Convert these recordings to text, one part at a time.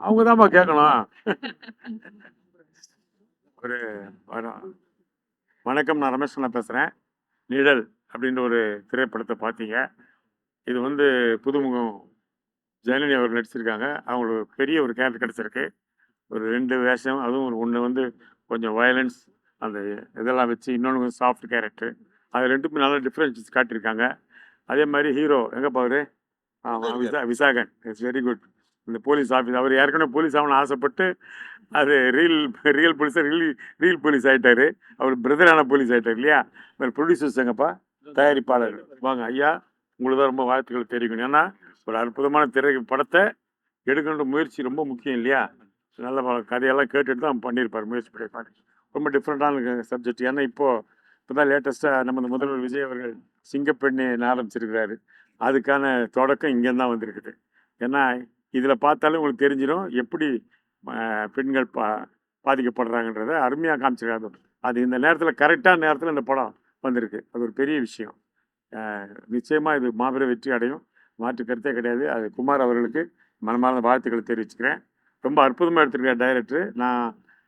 அவங்க தான்ப்பா கேட்கணும். ஒரு வணக்கம், நான் ரமேஷ் நான் பேசுகிறேன். நிழல் அப்படின்ற ஒரு திரைப்படத்தை பார்த்தீங்க. இது வந்து புதுமுகம் ஜனனி அவர் நடிச்சிருக்காங்க. அவங்களுக்கு பெரிய ஒரு கேரக்டர் கிடச்சிருக்கு. ஒரு 2 வேஷம், அதுவும் ஒரு ஒண்ணு வந்து கொஞ்சம் வயலன்ஸ் அந்த இதெல்லாம் வச்சு, இன்னொன்னு வந்து சாஃப்ட் கேரக்டர். அது 2மே நல்ல டிஃபரன்ஷியேட்ஸ் காட்டியிருக்காங்க. அதே மாரி ஹீரோ எங்கப்பா அவரு? விசாகன். It's very good. இந்த போலீஸ் ஆஃபீஸர் அவர் ஏற்கனவே போலீஸ் ஆகணும்னு ஆசைப்பட்டு, அது ரியல் போலீஸா ரியல் போலீஸ் ஆயிட்டாரு. அவர் பிரதரான போலீஸ் ஆயிட்டாரு இல்லையா? ப்ரொடியூசர்ஸ் எங்கப்பா? தயாரிப்பாளர். வாங்க ஐயா, உங்களுக்கு தான் ரொம்ப வாழ்த்துக்கள் தெரிவிக்கணும். ஏன்னா, ஒரு அற்புதமான படத்தை எடுக்கணுன்ற முயற்சி ரொம்ப முக்கியம் இல்லையா? நல்ல கதையெல்லாம் கேட்டுட்டு தான் பண்ணியிருப்பார், முயற்சி பண்ணியிருப்பார். ரொம்ப டிஃப்ரெண்ட்டான சப்ஜெக்ட். ஏன்னா இப்போ தான் லேட்டஸ்ட்டாக நம்ம இந்த முதல்வர் விஜய் அவர்கள் சிங்கப்பெண்ணே ஆரம்பிச்சிருக்கிறாரு. அதுக்கான தொடக்கம் இங்கேருந்து தான் வந்திருக்குது. ஏன்னா இதில் பார்த்தாலே உங்களுக்கு தெரிஞ்சிடும் எப்படி பெண்கள் பாதிக்கப்படுறாங்கன்றத அருமையாக காமிச்சிருக்காங்க. அது இந்த நேரத்தில் கரெக்டான நேரத்தில் இந்த படம் வந்திருக்கு. அது ஒரு பெரிய விஷயம். நிச்சயமாக இது மாபெரும் வெற்றி அடையும், மாற்று கருத்தே கிடையாது. அது குமார் அவர்களுக்கு மனமார்ந்த வாழ்த்துக்களை தெரிவிச்சுக்கிறேன். ரொம்ப அற்புதமாக எடுத்திருக்கார் டைரக்டர். நான்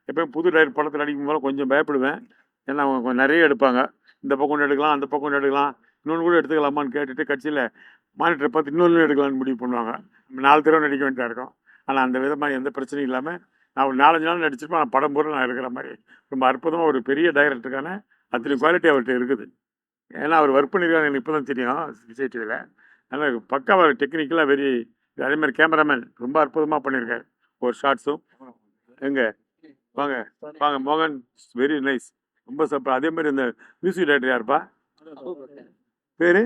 எப்பயும் புது டைரக்டர் படத்தில் நடிக்கும் போது கொஞ்சம் பயப்படுவேன். ஏன்னா அவங்க கொஞ்சம் நிறைய எடுப்பாங்க. இந்த பக்கம் ஒன்று எடுக்கலாம், அந்த பக்கம் ஒன்று எடுக்கலாம், இன்னொன்று கூட எடுத்துக்கலாமான்னு கேட்டுட்டு கட்சியில் மானிட்டரை பார்த்து இன்னொன்று எடுக்கலாம்னு முடிவு பண்ணுவாங்க. 4 தடவை நடிக்க வேண்டியதாக இருக்கும். ஆனால் அந்த விதமாக எந்த பிரச்சனையும் இல்லாமல் நான் ஒரு 4-5 நாள் நடிச்சிருப்பேன். ஆனால் படம் பூரா நான் இருக்கிற மாதிரி ரொம்ப அற்புதமாக ஒரு பெரிய டைரக்டருக்கான அத்தனை குவாலிட்டி அவர்கிட்ட இருக்குது. ஏன்னா அவர் ஒர்க் பண்ணியிருக்காங்க, எனக்கு இப்போ தான் தெரியும் விஜய் டிவியில். அதனால் பக்காவாக டெக்னிக்கலாக வெரி. அதே மாதிரி கேமராமேன் ரொம்ப அற்புதமாக பண்ணியிருக்காரு. ஒரு ஷார்ட்ஸும் எங்கே வாங்க வாங்க மோகன், வெரி நைஸ், ரொம்ப சூப்பர். அதே மாதிரி இந்த மியூசிக் டைரக்டர் யாருப்பா பேர்?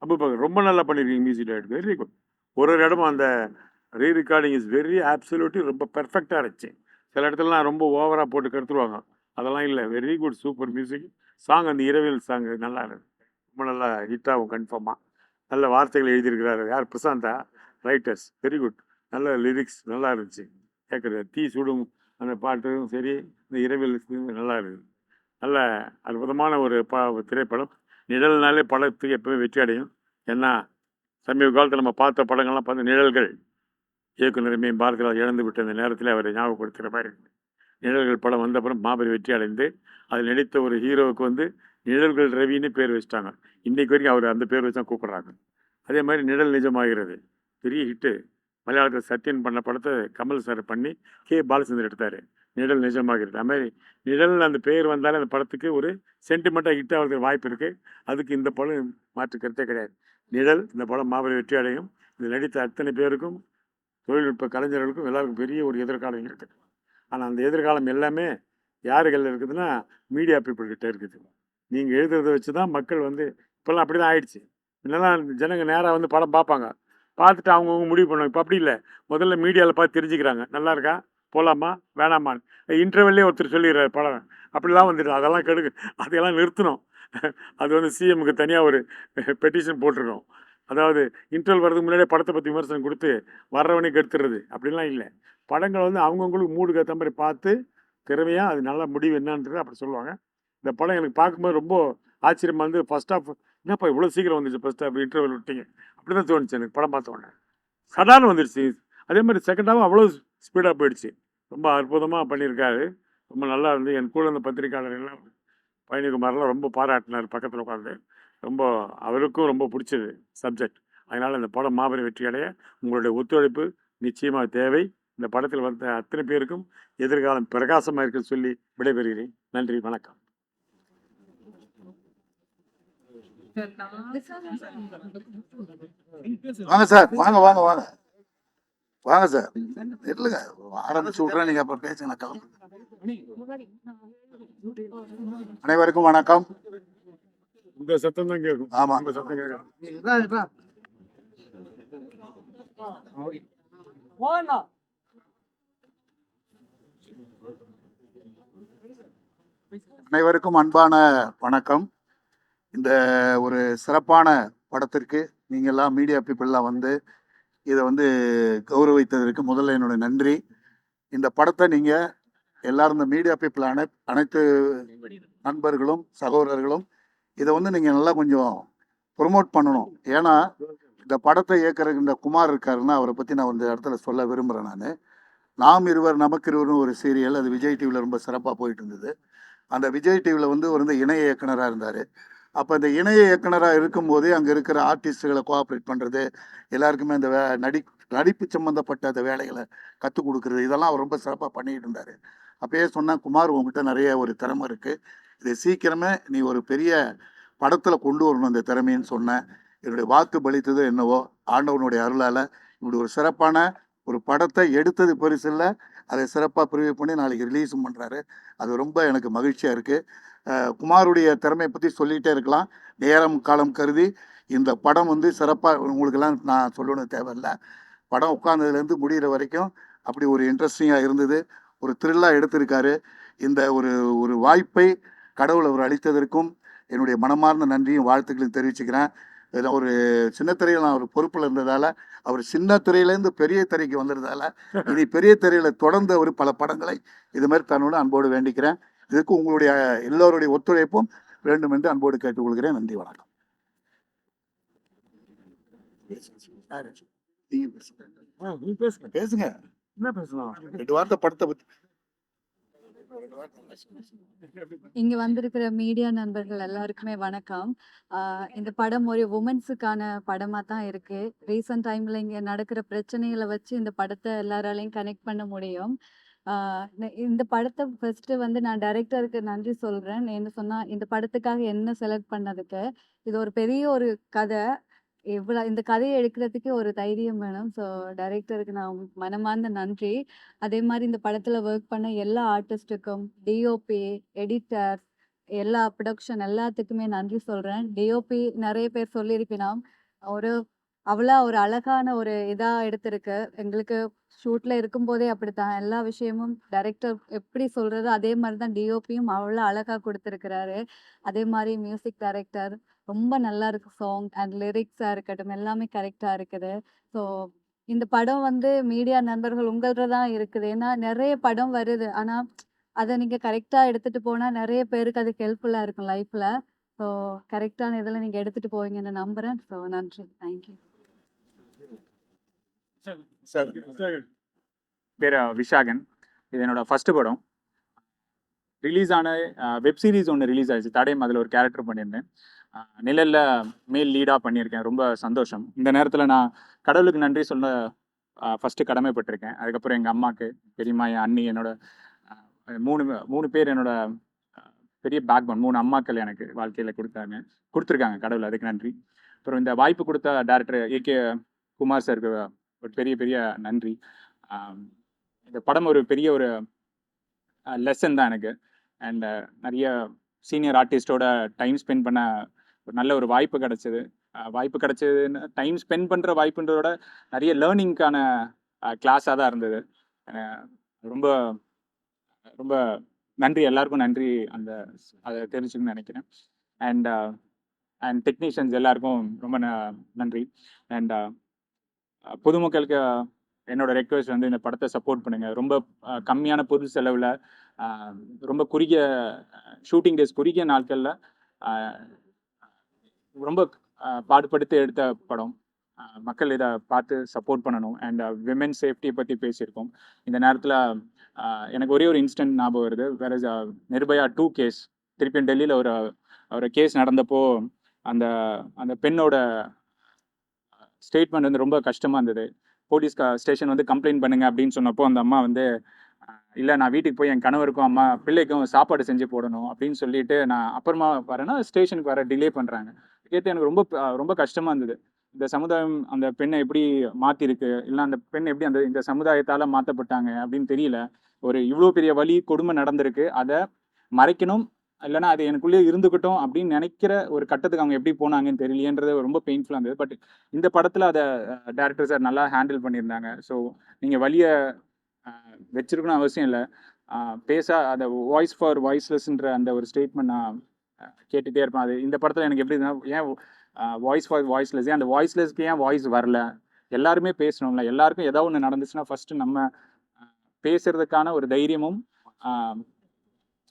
அபுபக்கர். ரொம்ப நல்லா பண்ணியிருக்கீங்க மியூசிக் டைரக்டர், வெரி குட். ஒரு இடமும் அந்த ரெக்கார்டிங் இஸ் வெரி அப்சல்யூட்லி ரொம்ப பெர்ஃபெக்டாக இருந்துச்சு. சில இடத்துலலாம் ரொம்ப ஓவராக போட்டு கருத்துருவாங்க, அதெல்லாம் இல்லை. Very good, super music. Song அந்த இரவில் சாங் நல்லா இருக்கு, ரொம்ப நல்லா ஹிட் ஆகும் கன்ஃபார்மாக. நல்ல வார்த்தைகள் எழுதியிருக்கிறாரு. யார்? பிரசாந்தா ரைட்டர்ஸ், வெரி குட். நல்ல லிரிக்ஸ் நல்லா இருந்துச்சு கேட்குறது. தீ சுடும் அந்த பாட்டும் சரி, இந்த இரவில் நல்லா இருக்குது. நல்ல அற்புதமான ஒரு திரைப்படம். நிழல்னாலே படத்துக்கு எப்பவுமே வெற்றி அடையும். ஏன்னா சமீப காலத்தில் நம்ம பார்த்த படங்கள்லாம் பார்த்து நிழல்கள் இயக்குனர் பாரதிராஜ் இழந்து விட்ட அந்த நேரத்தில் அவரை ஞாபகப்படுத்துகிற மாதிரி இருக்குது. நிழல்கள் படம் வந்த அப்புறம் மாபெரும் வெற்றி அடைந்து அதில் நடித்த ஒரு ஹீரோவுக்கு வந்து நிழல்கள் ரவின்னு பேர் வச்சுட்டாங்க. இன்றைக்கு வரைக்கும் அவர் அந்த பேர் வச்சு தான் கூப்பிட்றாங்க. அதே மாதிரி நிழல் நிஜமாகிறது பெரிய ஹிட்டு. மலையாளத்தில் சத்யன் பண்ண படத்தை கமல் சார் பண்ணி கே பாலச்சந்தர் எடுத்தார். நிழல் நிஜமாகிறது. அது மாதிரி நிழல் அந்த பேர் வந்தாலே அந்த படத்துக்கு ஒரு சென்டிமெண்ட்டாக ஹிட் ஆகிறதுக்கு வாய்ப்பு இருக்குது. அதுக்கு இந்த படம் மாற்று கருத்தே கிடையாது. நிழல் இந்த படம் மாபெரும் வெற்றி அடையும். இதில் நடித்த அத்தனை பேருக்கும், தொழில்நுட்ப கலைஞர்களுக்கும் எல்லாருக்கும் பெரிய ஒரு எதிர்காலம் இருக்குது. ஆனால் அந்த எதிர்காலம் எல்லாமே யாருகளில் இருக்குதுன்னா மீடியா பீப்புள்கிட்ட இருக்குது. நீங்கள் எழுதுறதை வச்சு தான் மக்கள் வந்து இப்போல்லாம் அப்படி தான் ஆயிடுச்சு. முன்னெல்லாம் ஜனங்க நேராக வந்து படம் பார்ப்பாங்க, பார்த்துட்டு அவங்கவுங்க முடிவு பண்ணுவாங்க. இப்போ அப்படி இல்லை. முதல்ல மீடியாவில் பார்த்து தெரிஞ்சுக்கிறாங்க, நல்லா இருக்கா, போகலாமா வேணாமான்னு. இன்டர்வெல்லே ஒருத்தர் சொல்லிடுறாரு படம், அப்படிலாம் வந்துட்டு அதெல்லாம் கெடுக்கு. அதையெல்லாம் நிறுத்தணும். அது வந்து சிஎம்முக்கு தனியாக ஒரு பெட்டிஷன் போட்டிருக்கோம். அதாவது இன்டர்வல் வர்றதுக்கு முன்னாடியே படத்தை பற்றி விமர்சனம் கொடுத்து வர்றவனைக்கு எடுத்துடுறது அப்படிலாம் இல்லை. படங்கள் வந்து அவங்கவுங்களுக்கு மூடுக்கு ஏற்ற மாதிரி பார்த்து திறமையாக அது நல்ல முடிவு என்னன்றது அப்படி சொல்லுவாங்க. இந்த படம் எனக்கு பார்க்கும்போது ரொம்ப ஆச்சரியமாக வந்து ஃபர்ஸ்ட் ஆஃப் என்னப்பா இவ்வளோ சீக்கிரம் வந்துச்சு ஃபர்ஸ்ட் ஆஃப் இன்டர்வல் விட்டீங்க அப்படி தான் தோணுச்சு எனக்கு படம் பார்த்த உடனே. சடான்னு வந்துடுச்சு. அதே மாதிரி செகண்ட் ஹாஃப் அவ்வளோ ஸ்பீடாக போயிடுச்சு. ரொம்ப அற்புதமாக பண்ணியிருக்காரு. ரொம்ப நல்லா இருந்து என் கூட இந்த பத்திரிக்கையாளர் எல்லாம் பழனிக்குமாரெலாம் ரொம்ப பாராட்டினார் பக்கத்தில் உட்காந்து. ரொம்ப அவருக்கும் ரொம்ப பிடிச்சது சப்ஜெக்ட். அதனால் இந்த படம் மாபெரும் வெற்றி அடைய உங்களுடைய ஒத்துழைப்பு நிச்சயமாக தேவை. இந்த படத்தில் வந்த அத்தனை பேருக்கும் எதிர்காலம் பிரகாசமாக இருக்க சொல்லி விடைபெறுகிறேன். நன்றி, வணக்கம். வாங்க சார், வாங்க வாங்க வாங்க வாங்க சார், இல்லைங்க ஆரம்பிச்சு விட்றேன், நீங்க அப்ப பேசுங்க. அனைவருக்கும் வணக்கம். இந்த சத்தம் தான் கேட்கும். ஆமா, இந்த சத்தம் கேட்கும். அனைவருக்கும் அன்பான வணக்கம். இந்த ஒரு சிறப்பான படத்திற்கு நீங்க எல்லாம் மீடியா பீப்புளெலாம் வந்து இதை வந்து கௌரவித்ததற்கு முதல்ல என்னோட நன்றி. இந்த படத்தை நீங்க எல்லாரும் இந்த மீடியா பீப்புள் அனைத்து நண்பர்களும் சகோதரர்களும் இதை வந்து நீங்க நல்லா கொஞ்சம் ப்ரொமோட் பண்ணணும். ஏன்னா இந்த படத்தை இயக்குறதுக்கு இந்த குமார் இருக்காருன்னா அவரை பற்றி நான் இந்த இடத்துல சொல்ல விரும்புகிறேன். நாம் இருவர் நமக்கு இருவர்னு ஒரு சீரியல் அது விஜய் டிவியில் ரொம்ப சிறப்பாக போயிட்டு இருந்தது. அந்த விஜய் டிவியில் வந்து இணை இயக்குனராக இருந்தார். அப்போ இந்த இணை இயக்குனராக இருக்கும்போதே அங்கே இருக்கிற ஆர்டிஸ்ட்டுகளை கோஆப்ரேட் பண்ணுறது, எல்லாருக்குமே அந்த நடிப்பு சம்மந்தப்பட்ட அந்த வேலைகளை கற்றுக் கொடுக்குறது, இதெல்லாம் அவர் ரொம்ப சிறப்பாக பண்ணிக்கிட்டு இருந்தார். அப்பயே சொன்னேன், குமார் உங்ககிட்ட நிறைய ஒரு திறமை இருக்குது, இதை சீக்கிரமே நீ ஒரு பெரிய படத்தில் கொண்டு வரணும் இந்த திறமைன்னு சொன்னேன். என்னுடைய வாக்கு பலித்தது என்னவோ, ஆண்டவனுடைய அருளால் இப்படி ஒரு சிறப்பான ஒரு படத்தை எடுத்தது பெருசு இல்லை, அதை சிறப்பாக ப்ரிவியூ பண்ணி நாளைக்கு ரிலீஸும் பண்ணுறாரு. அது ரொம்ப எனக்கு மகிழ்ச்சியாக இருக்குது. குமாருடைய திறமையை பற்றி சொல்லிகிட்டே இருக்கலாம். நேரம் காலம் கருதி இந்த படம் வந்து சிறப்பாக உங்களுக்கெல்லாம் நான் சொல்லணும் தேவையில்லை. படம் உட்கார்ந்ததுலேருந்து முடிகிற வரைக்கும் அப்படி ஒரு இன்ட்ரெஸ்டிங்காக இருந்தது. ஒரு த்ரில்லாக எடுத்திருக்காரு. இந்த ஒரு ஒரு வாய்ப்பை கடவுள் அவர் அளித்ததற்கும் என்னுடைய மனமார்ந்த நன்றியும் வாழ்த்துக்களையும் தெரிவிச்சுக்கிறேன். ஒரு சின்ன திரையில் நான் ஒரு பொறுப்பில் இருந்ததால், அவர் சின்ன திரையிலேருந்து பெரிய திரைக்கு வந்ததால், இனி பெரிய திரையில் தொடர்ந்து அவர் பல படங்களை இது மாதிரி தன்னோடு அன்போடு வேண்டிக்கிறேன். இதுக்கு உங்களுடைய எல்லோருடைய ஒத்துழைப்பும் வேண்டும் என்று அன்போடு கேட்டுக்கொள்கிறேன். நன்றி, வணக்கம். பேசுங்க, என்ன பேசலாம்? 2 வார்த்தை படத்தை பற்றி. இங்க வந்திருக்கிற மீடியா நண்பர்கள் எல்லாருக்குமே வணக்கம். இந்த படம் ஒரு உமன்ஸுக்கான படமா தான் இருக்கு. ரீசன்ட் டைம்ல இங்க நடக்கிற பிரச்சனைகளை வச்சு இந்த படத்தை எல்லாராலையும் கனெக்ட் பண்ண முடியும். இந்த படத்தை ஃபர்ஸ்ட் வந்து நான் டைரக்டருக்கு நன்றி சொல்றேன். என்ன சொன்னா இந்த படத்துக்காக என்ன செலக்ட் பண்ணதுக்கு. இது ஒரு பெரிய ஒரு கதை. இந்த கதையை எடுக்கிறதுக்கு ஒரு தைரியம் வேணும். ஸோ டைரக்டருக்கு நான் மனமார்ந்த நன்றி. அதே மாதிரி இந்த படத்துல ஒர்க் பண்ண எல்லா ஆர்டிஸ்ட்டுக்கும், டிஓபி, எடிட்டர், எல்லா ப்ரொடக்ஷன் எல்லாத்துக்குமே நன்றி சொல்றேன். டிஓபி நிறைய பேர் சொல்லியிருப்பினாம். ஒரு அவ்வளோ ஒரு அழகான ஒரு இதா எடுத்திருக்கு. எங்களுக்கு ஷூட்ல இருக்கும்போதே அப்படித்தான். எல்லா விஷயமும் டைரக்டர் எப்படி சொல்றதோ அதே மாதிரி தான் டிஓபியும் அவ்வளோ அழகா கொடுத்துருக்கிறாரு. அதே மாதிரி மியூசிக் டைரக்டர் ரொம்ப நல்லா இருக்கு. சாங் அண்ட் லிரிக்ஸா இருக்கட்டும் எல்லாமே கரெக்டா இருக்குது. ஸோ இந்த படம் வந்து மீடியா நண்பர்கள் உங்கள்ட்ட தான் இருக்குது. ஏன்னா நிறைய படம் வருது. ஆனா அதை நீங்க கரெக்டா எடுத்துட்டு போனா நிறைய பேருக்கு அது ஹெல்ப்ஃபுல்லா இருக்கும் லைஃப்ல. ஸோ கரெக்டான இதில் நீங்க எடுத்துட்டு போவீங்கன்னு நம்புறேன். ஸோ நன்றி, தேங்க்யூ. பேர் விஷாகன். இது என்னோட ஃபர்ஸ்ட் படம். ரிலீஸ் ஆன வெப் சீரிஸ் ஒன்று ரிலீஸ் ஆயிடுச்சு, தடயம். அதில் ஒரு கேரக்டர் பண்ணியிருந்தேன். நிழலில் மேல் லீடாக பண்ணியிருக்கேன். ரொம்ப சந்தோஷம். இந்த நேரத்தில் நான் கடவுளுக்கு நன்றி சொல்ல ஃபஸ்ட்டு கடமைப்பட்டிருக்கேன். அதுக்கப்புறம் எங்கள் அம்மாவுக்கு, பெரியம்மா, என் அண்ணி, என்னோட மூணு பேர் என்னோட பெரிய பேக் போன். 3 அம்மாக்கள் எனக்கு வாழ்க்கையில் கொடுத்துருக்காங்க கடவுள். அதுக்கு நன்றி. அப்புறம் இந்த வாய்ப்பு கொடுத்த டேரக்டர் ஏகே குமார் சாருக்கு ஒரு பெரிய நன்றி. இந்த படம் ஒரு பெரிய ஒரு லெசன் தான் எனக்கு. அண்ட் நிறைய சீனியர் ஆர்டிஸ்டோட டைம் ஸ்பெண்ட் பண்ண ஒரு நல்ல ஒரு வாய்ப்பு கிடச்சிதுன்னு டைம் ஸ்பெண்ட் பண்ணுற வாய்ப்புன்றதோட நிறைய லேர்னிங்க்கான கிளாஸாக தான் இருந்தது. ரொம்ப ரொம்ப நன்றி, எல்லாருக்கும் நன்றி. அதை தெரிஞ்சுக்கணும்னு நினைக்கிறேன். அண்ட் டெக்னீஷியன்ஸ் எல்லாருக்கும் ரொம்ப நன்றி. அண்ட் பொதுமக்களுக்கு என்னோட ரெக்வெஸ்ட் வந்து இந்த படத்தை சப்போர்ட் பண்ணுங்க. ரொம்ப கம்மியான பொருள் செலவில், ரொம்ப குறுகிய ஷூட்டிங் டேஸ், குறுகிய நாட்களில் ரொம்ப பாடுபடுத்தி எடுத்த படம். மக்கள் இதை பார்த்து சப்போர்ட் பண்ணணும். அண்ட் விமென் சேஃப்டியை பற்றி பேசியிருக்கோம். இந்த நேரத்தில் எனக்கு ஒரே ஒரு இன்சிடென்ட் ஞாபகம் வருது. வேற நிர்பயா 2 கேஸ் திருப்பியும் டெல்லியில் ஒரு கேஸ் நடந்தப்போ அந்த அந்த பெண்ணோட ஸ்டேட்மெண்ட் வந்து ரொம்ப கஷ்டமாக இருந்தது. போலீஸ் ஸ்டேஷன் வந்து கம்ப்ளைண்ட் பண்ணுங்க அப்படின்னு சொன்னப்போ அந்த அம்மா வந்து இல்லை, நான் வீட்டுக்கு போய் என் கணவருக்கும் பிள்ளைக்கும் சாப்பாடு செஞ்சு போடணும் அப்படின்னு சொல்லிட்டு நான் அப்புறமா வரேன்னா ஸ்டேஷனுக்கு வர டிலே பண்ணுறாங்க. கேட்டு எனக்கு ரொம்ப கஷ்டமாக இருந்தது. இந்த சமுதாயம் அந்த பெண்ணை எப்படி மாற்றிருக்கு, இல்லை அந்த பெண் எப்படி இந்த சமுதாயத்தால் மாற்றப்பட்டாங்க அப்படின்னு தெரியல. ஒரு இவ்வளோ பெரிய வலி கொடுமை நடந்திருக்கு, அதை மறைக்கணும் இல்லைன்னா அது எனக்குள்ளேயே இருந்துக்கிட்டோம் அப்படின்னு நினைக்கிற ஒரு கட்டத்துக்கு அவங்க எப்படி போனாங்கன்னு தெரியலையன்றது ரொம்ப பெயின்ஃபுல்லாக இருந்தது. பட் இந்த படத்தில் அதை டேரக்டர் சார் நல்லா ஹேண்டில் பண்ணியிருந்தாங்க. ஸோ நீங்கள் வலியை வச்சிருக்கணும் அவசியம் இல்லை. அந்த வாய்ஸ் ஃபார் வாய்ஸ்லெஸ்ன்ற அந்த ஒரு ஸ்டேட்மெண்ட் நான் கேட்டுகிட்டே இருப்பேன். அது இந்த படத்தில் எனக்கு எப்படி இருந்தால், ஏன் வாய்ஸ் ஃபார் வாய்ஸ்லெஸ், அந்த வாய்ஸ்லெஸ்க்கு ஏன் வாய்ஸ் வரல? எல்லாருமே பேசணும்ல. எல்லாருக்கும் ஏதாவது ஒன்று நடந்துச்சுன்னா ஃபஸ்ட்டு நம்ம பேசுறதுக்கான ஒரு தைரியமும்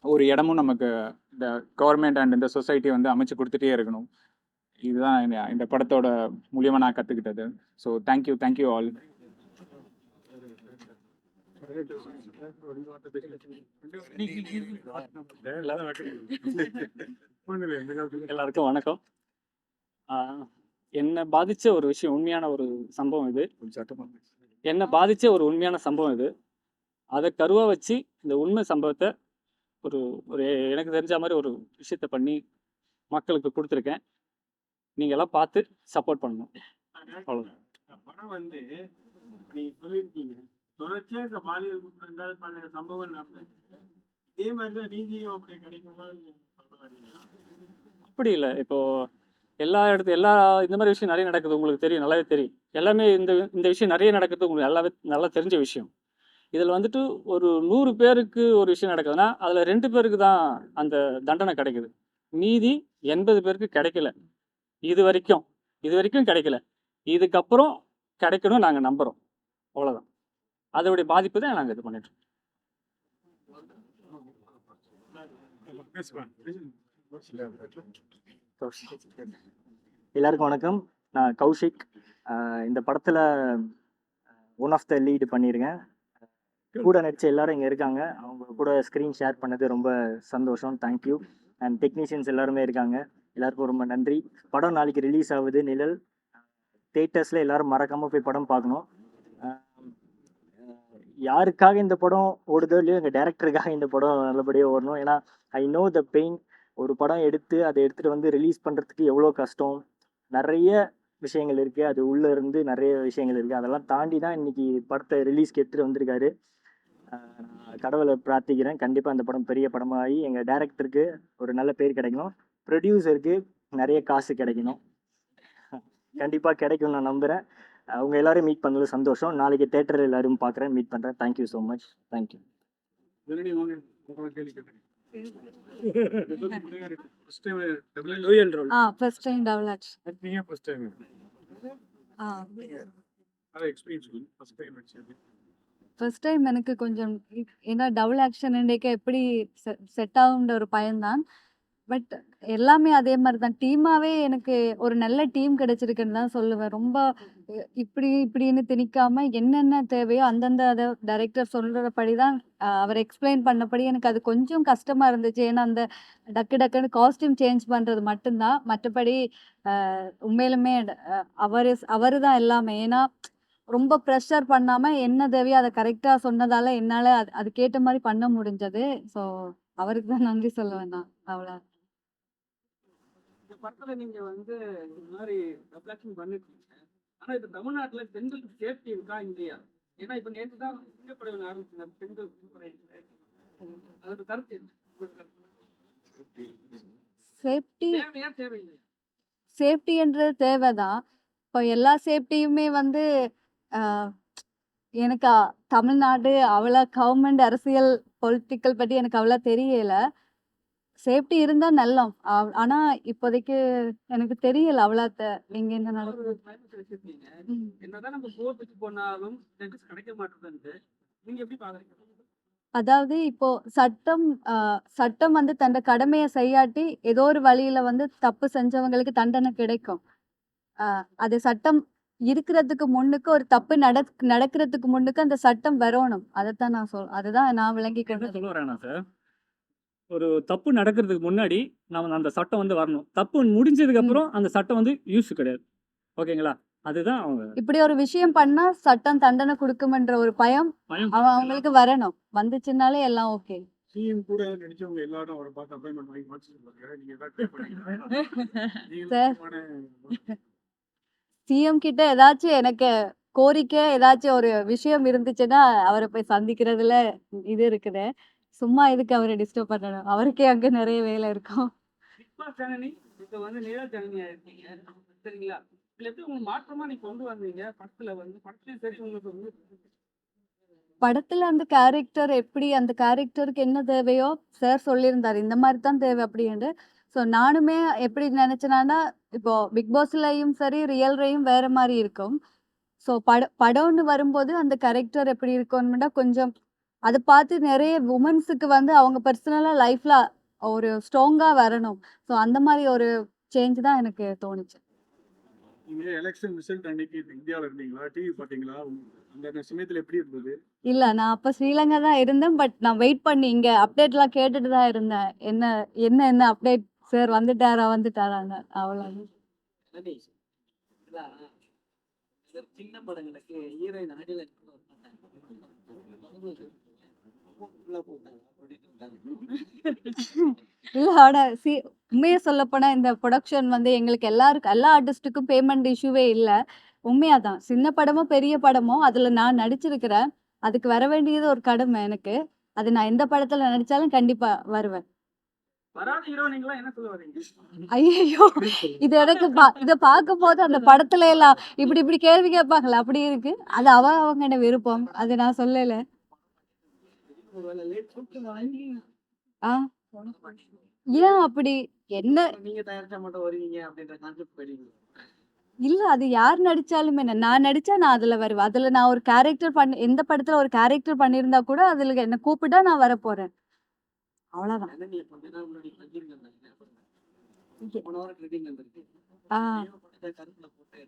ஒரு இடமும் நமக்கு இந்த கவர்மெண்ட் அண்ட் இந்த சொசைட்டி வந்து அமைச்சு கொடுத்துட்டே இருக்கணும். இதுதான் இந்த படத்தோட மூலியமாக நான் கற்றுக்கிட்டது. So thank you all. எல்லாருக்கும் வணக்கம். என்னை பாதிச்ச ஒரு விஷயம், உண்மையான ஒரு சம்பவம் இது. என்னை பாதிச்ச ஒரு உண்மையான சம்பவம் இது. அதை கருவா வச்சு இந்த உண்மை சம்பவத்தை ஒரு ஒரு எனக்கு தெரிஞ்ச மாதிரி ஒரு விஷயத்த பண்ணி மக்களுக்கு கொடுத்துருக்கேன். நீங்க எல்லாம் பார்த்து சப்போர்ட் பண்ணணும். அவ்வளவுதான். படம் வந்து நீங்க சொல்லியிருக்கீங்க, தொடர்ச்சியா இந்த பாலியல் குற்றங்கள் பல சம்பவங்கள் நடந்துச்சு. இதே மாதிரி தான் நீதியும் அப்படி கிடைக்குமா சொல்ல வரீங்களா? அப்படி இல்லை. இப்போ எல்லா இந்த மாதிரி விஷயம் நிறைய நடக்குது, உங்களுக்கு தெரியும், நல்லாவே தெரியும். எல்லாமே இந்த விஷயம் நிறைய நடக்குது, உங்களுக்கு நல்லா தெரிஞ்ச விஷயம். இதில் வந்துட்டு ஒரு 100 பேருக்கு ஒரு விஷயம் நடக்குதுன்னா அதில் 2 பேருக்கு தான் அந்த தண்டனை கிடைக்குது. மீதி 80 பேருக்கு கிடைக்கல. இது வரைக்கும் கிடைக்கல. இதுக்கப்புறம் கிடைக்கணும் நாங்கள் நம்புகிறோம். அவ்வளோதான். அதோடைய பாதிப்பு தான் நாங்கள் இது பண்ணிட்டு இருக்கோம். எல்லாருக்கும் வணக்கம். நான் கௌஷிக். இந்த படத்தில் ஒன் ஆஃப் த லீடு பண்ணியிருக்கேன். கூட நடிச்ச எல்லாரும் இங்கே இருக்காங்க. அவங்க கூட ஸ்க்ரீன் ஷேர் பண்ணது ரொம்ப சந்தோஷம். தேங்க்யூ. அண்ட் டெக்னீஷியன்ஸ் எல்லாருமே இருக்காங்க. எல்லாருக்கும் ரொம்ப நன்றி. படம் நாளைக்கு ரிலீஸ் ஆகுது, நிழல். தேட்டர்ஸில் எல்லாரும் மறக்காமல் போய் படம் பார்க்கணும். யாருக்காக இந்த படம் ஓடுதோ இல்லையோ, எங்கள் டேரக்டருக்காக இந்த படம் நல்லபடியாக ஓடணும். ஏன்னா ஐ நோ த பெயின். ஒரு படம் எடுத்து அதை எடுத்துகிட்டு வந்து ரிலீஸ் பண்ணுறதுக்கு எவ்வளோ கஷ்டம். நிறைய விஷயங்கள் இருக்குது, அது உள்ளே இருந்து நிறைய விஷயங்கள் இருக்குது. அதெல்லாம் தாண்டி தான் இன்றைக்கி படத்தை ரிலீஸ்க்கு எடுத்துகிட்டு வந்திருக்காரு. நான் கடவுளை பிரார்த்திக்கிறேன், கண்டிப்பாக அந்த படம் பெரிய படமாகி எங்கள் டேரக்டருக்கு ஒரு நல்ல பேர் கிடைக்கணும், ப்ரொடியூசருக்கு நிறைய காசு கிடைக்கணும். கண்டிப்பாக கிடைக்கும் நான் நம்புகிறேன். அவங்க எல்லாரும் மீட் பண்ணது சந்தோஷம். நாளைக்கு தேட்டரில் எல்லாரும் பார்க்குறேன், மீட் பண்ணுறேன். Thank you so much. Thank you. First time double action. First time எனக்கு கொஞ்சம் ஏன்னா டபுள் ஆக்ஷன் எப்படி செட் ஆகுன்ற ஒரு பயம்தான். பட் எல்லாமே அதே மாதிரி தான். டீமாவே எனக்கு ஒரு நல்ல டீம் கிடைச்சிருக்குன்னு தான் சொல்லுவேன். ரொம்ப இப்படின்னு திணிக்காம என்னென்ன தேவையோ அந்தந்த அதை டைரக்டர் சொல்றபடி தான் அவர் எக்ஸ்பிளைன் பண்ணபடி எனக்கு அது கொஞ்சம் கஷ்டமா இருந்துச்சு. ஏன்னா அந்த டக்குன்னு காஸ்டியூம் சேஞ்ச் பண்றது மட்டும்தான். மற்றபடி உண்மையிலுமே அவரு தான் எல்லாமே. ஏன்னா ரொம்ப ப்ரெஷர் பண்ணாம என்ன தேவையோ அதை கரெக்டா சொன்னதால என்னால அதுக்கேற்ற மாதிரி பண்ண முடிஞ்சது. ஸோ அவருக்கு தான் நன்றி சொல்லுவேன் நான். அவ்வளோ. இந்த படத்துல நீங்க வந்து இந்த மாதிரி டபுள் ஆக்ஷன் பண்ணிருக்கீங்க. ஆனா இது தமிழ்நாட்டுல பெண்களுக்கு சேஃப்டி இருக்கா இல்லையா? ஏன்னா இப்ப நேற்று தான் சிங்கப்படையில் ஆரம்பிச்சாங்க பெண்கள் அதோட கருத்து என்ன? சேஃப்டி தேவையா தேவையில்லையா? சேஃப்டின்றது தேவைதான். இப்போ எல்லா சேஃப்டியுமே வந்து எனக்கு தமிழ்நாடு அவ்வளோ கவர்மெண்ட் அரசியல் பொலிட்டிக்கல் பற்றி எனக்கு அவ்வளோ தெரியல. சேஃப்டி இருந்தா நல்லம். ஆனா இப்போதைக்கு எனக்கு தெரியல அவ்வளோத்த இங்க என்ன நடக்குது. வச்சிருக்கீங்க. என்னதான் நம்ம கோர்ட்டுக்கு போனாலும் ஜட்ஜஸ் கிடைக்க மாட்டேங்குது. நீங்க எப்படி பாக்குறீங்க? அதாவது இப்போ சட்டம் வந்து தன்னோட கடமையை செய்யாட்டி ஏதோ ஒரு வழியில வந்து தப்பு செஞ்சவங்களுக்கு தண்டனை கிடைக்கும். அது சட்டம் இருக்கிறதுக்கு முன்னுக்கு ஒரு தப்பு நடக்கிறதுக்கு முன்னுக்கு அந்த சட்டம் வரணும். அதைத்தான் அதுதான் நான் விளங்கி என்ன கொண்டது. சொல்ல வரேன்னா சார், ஒரு தப்பு நடக்கிறதுக்கு முன்னாடி நம்ம அந்த சட்டம் வந்து வரணும். தப்பு முடிஞ்சதுக்கு அப்புறம் அந்த சட்டம் வந்து யூஸ் கிடையாது. ஓகேங்களா? அதுதான் அவங்க இப்படி ஒரு விஷயம் பண்ணா சட்டம் தண்டனை கொடுக்கும்ன்ற ஒரு பயம் பயம். அவங்களுக்கு வரணும். வந்துச்சுன்னாலே எல்லாம் ஓகே. சிஎம் கூட நடிச்சவங்க எல்லாரும் அவரை பார்த்து அப்பாயின்மெண்ட் வாங்கி மாற்றிருப்பாங்க. நீங்க சார், சிஎம் கிட்ட ஏதாச்சும் எனக்கு கோரிக்கை ஏதாச்சும் ஒரு விஷயம் இருந்துச்சுன்னா அவரை போய் சந்திக்கிறதுல இது இருக்குது. சும்மா இதுக்கு அவரை டிஸ்டர்ப் பண்ணணும். அவருக்கே அங்க நிறைய வேலை இருக்கும். பிக் பாஸ் ஜனனி இப்ப வந்து நிழல் ஜனனியா இருக்கீங்க, சரிங்களா? இதுல எப்படி உங்களுக்கு மாற்றமா நீங்க கொண்டு வந்தீங்க படத்துலயும் சரி உங்களுக்கு வந்து படத்துல அந்த கேரக்டர் எப்படி அந்த கேரக்டருக்கு என்ன தேவையோ சார் சொல்லியிருந்தாரு, இந்த மாதிரி தான் தேவை அப்படின்ட்டு. ஸோ நானுமே எப்படி நினைச்சேன்னா, இப்போ பிக் பாஸ்லயும் சரி ரியல்லையும் வேற மாதிரி இருக்கும். ஸோ படம்னு வரும்போது அந்த கேரக்டர் எப்படி இருக்கும்னா கொஞ்சம் அதை பார்த்து நிறைய உமன்ஸுக்கு வந்து அவங்க பர்சனலா லைஃப்ல ஒரு ஸ்ட்ராங்கா வரணும். ஸோ அந்த மாதிரி ஒரு சேஞ்ச் தான் எனக்கு தோணுச்சு. நீங்க எலெக்ஷன் ரிசல்ட் அன்னைக்கு இந்தியாவில் இருந்தீங்களா? டிவி பார்த்தீங்களா? அந்த சமயத்தில் எப்படி இருந்தது? இல்ல நான் அப்ப ஸ்ரீலங்கா தான் இருந்தேன். பட் நான் வெயிட் பண்ணி இங்க அப்டேட்லாம் கேட்டுட்டு தான் இருந்தேன். என்ன அப்டேட் சார் வந்துட்டாரான்னு அவ்வளவு. கணேஷ், இதான் இந்த சின்ன படங்களுக்கு ஹீரோயின் அடியில் இல்ல ஆனா உண்மையா சொல்லப்போனா இந்த ப்ரொடக்ஷன் வந்து எங்களுக்கு எல்லா ஆர்டிஸ்டுக்கும் பேமெண்ட் இஷ்யூவே இல்ல. உண்மையாதான். சின்ன படமோ பெரிய படமோ அதுல நான் நடிச்சிருக்கிறேன். அதுக்கு வர வேண்டியது ஒரு கடமை எனக்கு. அது நான் எந்த படத்துல நடிச்சாலும் கண்டிப்பா வருவேன். வராத ஹீரோயின்லாம் என்ன சொல்ல வரீங்க? ஐயையோ! இது எனக்கு இத பார்க்கும்போது அந்த படத்துல எல்லாம் இப்படி கேள்வி கேட்பாங்கல்ல, அப்படி இருக்கு. அது அவங்களோட விருப்பம். அது நான் சொல்லல. ஒருவேளை லேட் ஷூட் வாங்கி ஆ ஏன் அப்படி? என்ன நீங்க தயாரிச்சா மட்டும் வருவீங்க அப்படின்ற கான்செப்ட் போயிடுவீங்க. இல்ல அது யார் நடிச்சாலும் என்ன, நான் நடிச்சா நான் அதுல வருவேன். அதுல நான் ஒரு கேரக்டர் எந்த படத்துல ஒரு கேரக்டர் பண்ணியிருந்தா கூட அதுல என்ன கூப்பிட்டா நான் வரப்போறேன். அவ்வளவுதான். ஏன்னா நீங்க கொஞ்ச நாள் முன்னாடி பண்ணிருக்கீங்க. போன வாரம் ட்ரெண்டிங் வந்திருக்கு. ஆ கருத்துல போட்டு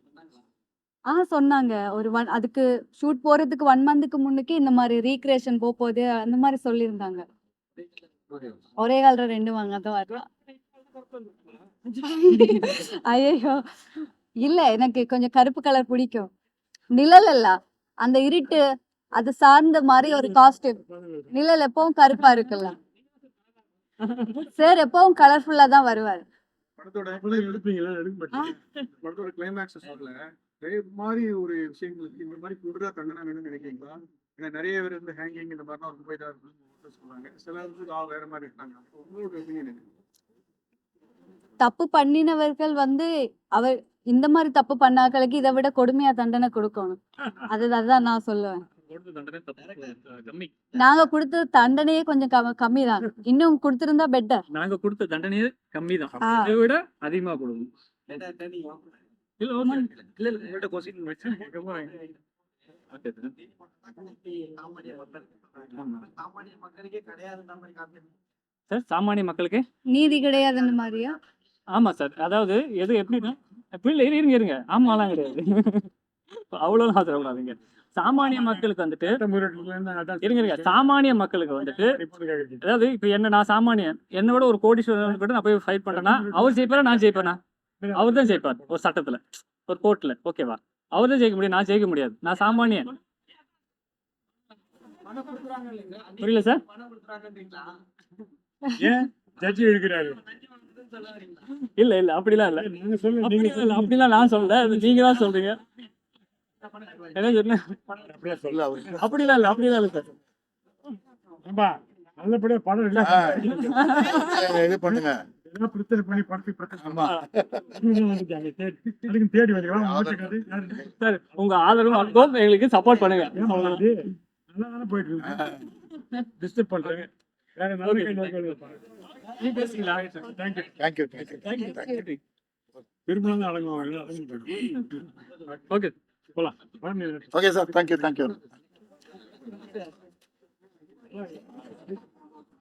சொன்னாங்களா? சொன்னாங்க. அதுக்கு ஷூட் போறதுக்கு 1 மந்த்துக்கு முன்னுக்கு இந்த மாதிரி ரீக்ரியேஷன் போகுது அந்த மாதிரி சொல்லியிருந்தாங்க. ஒரே கால்ல 2 வாங்க தான் வரலாம். ஐயோ! இல்ல எனக்கு கொஞ்சம் கருப்பு கலர் பிடிக்கும். நிழல் இல்ல. அந்த இருட்டு அது சார்ந்த மாதிரி ஒரு காஸ்டியூம். நிழல் எப்பவும் கருப்பா இருக்குல்ல. சார் எப்பவும் கலர்ஃபுல்லா தான் வருவாரு. படத்தோட எடுப்பீங்களா? எடுக்க மாட்டீங்க. படத்தோட கிளைமேக்ஸ் சொல்ல மாதிரி ஒரு விஷயங்களுக்கு இந்த மாதிரி கூடுதலா தண்டனை வேணும்னு நினைக்கிறீங்களா? ஏன்னா நிறைய பேர் வந்து ஹேங்கிங் இந்த மாதிரிலாம் ரொம்ப இதாக இருக்குன்னு சொல்றாங்க. சிலர் வந்து வேற மாதிரி இருக்காங்க. உங்களோட ஒப்பீனியன் என்ன? தப்பு பண்ணினவர்கள் வந்து அவர் இந்த மாதிரி தப்பு பண்ணாக்களுக்கு இதை விட கொடுமையா தண்டனை கொடுக்கணும். அதுதான் நான் சொல்லுவேன். நாங்க கொடுத்த தண்டனையே கொஞ்சம் கம்மி தான். இன்னும் கொடுத்திருந்தா பெட்டர். நாங்க கொடுத்த தண்டனையே கம்மி தான். ஆ. இதை விட அதிகமா கொடுக்கணும். இல்ல ஓகே. இல்ல உங்கள்ட்ட கொஸ்டின் வச்சு சாமானிய மக்களுக்கே கிடையாது நம்ம காப்பி. சார் சாமானிய மக்களுக்கு நீதி கிடையாதுன்னு மாதிரியா? ஆமா சார். அதாவது எப்படின்னா இருங்க ஆமாலாம் கிடையாது. அவ்வளவுதான் சொல்லக்கூடாதுங்க. சாமானிய மக்களுக்கு வந்துட்டு இருங்க சாமானிய மக்களுக்கு வந்துட்டு அதாவது இப்ப நான் சாமானியன் என்னோட ஒரு கோடீஸ்வரன் கூட நான் போய் ஃபைட் பண்றேன்னா அவர் ஜெயிப்பாரா நான் ஜெயிப்பேனா? அவர் தான் ஜெயிப்பார் ஒரு சட்டத்துல ஒரு கோர்ட்ல. ஓகேவா? அவர் தான் ஜெயிக்க முடியும், நான் ஜெயிக்க முடியாது. நான் சாமானியன். பணம் கொடுக்குறாங்க இல்லைங்க? புரியல சார். பணம் கொடுக்குறாங்கன்றீங்களா? ஏன் ஜட்ஜி இருக்கிறாரு? சொல்ல வரீங்களா? இல்ல அப்படிலாம் இல்ல. அப்படிலாம் நான் சொல்ல நீங்க தான் சொல்றீங்க. என்ன சொன்னேன்? அப்படியே சொல்ல அப்படிலாம் இல்ல சார். நல்லபடியா படம் இல்ல இது பண்ணுங்க. பிரச்சனை பண்ணி படத்துக்கு ஆமா. தேடி வந்துக்கலாம். சார் உங்க ஆதரவும் அன்பும் எங்களுக்கு சப்போர்ட் பண்ணுங்க. நல்லா தானே போயிட்டு இருக்கு. டிஸ்டர்ப் பண்றாங்க. வேற நல்ல தேங்க்யூ. திரும்ப அடங்குவாங்க. ஓகே போலாம். Okay sir. தேங்க்யூ.